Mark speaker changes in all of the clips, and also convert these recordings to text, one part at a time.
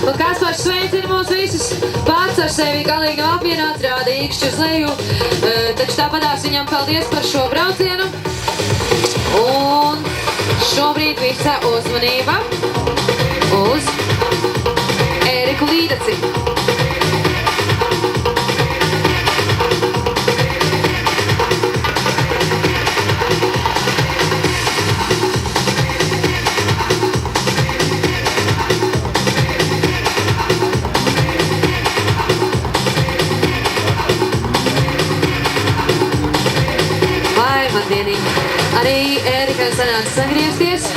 Speaker 1: Un Kaspars sveicina mūs visus pats ar sevi galīgi nav apvienots, rāda īkšķi uz leju. Taču tāpatās viņam paldies par šo braucienu. Un šobrīd visa uzmanība uz Ēriku Līdaci. Arī Ērikai sanāca sagriezties.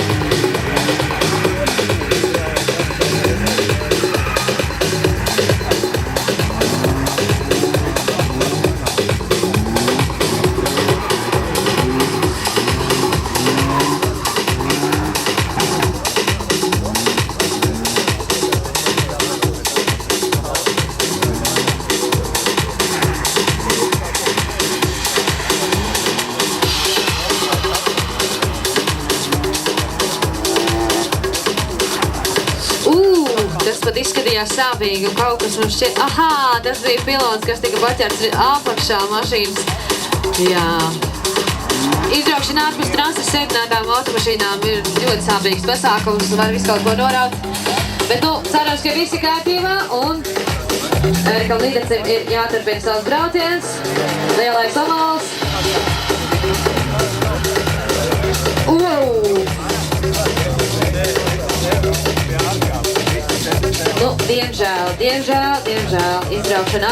Speaker 1: Tas pat izskatījās sāpīgi un kaut kas mums šķiet, tas bija pilots, kas tika paķerts apakšā mašīnas. Jā. Izbraukšana ārpus trases sēdinātām automašīnām ir ļoti sāpīgs pasākums, var visu kaut ko noraut. Bet, cerams, ka visi kārtībā un Ērikam Līdacim ir jāturpina savs brauciens. Lielais ovāls. Diemžēl, izbraukšana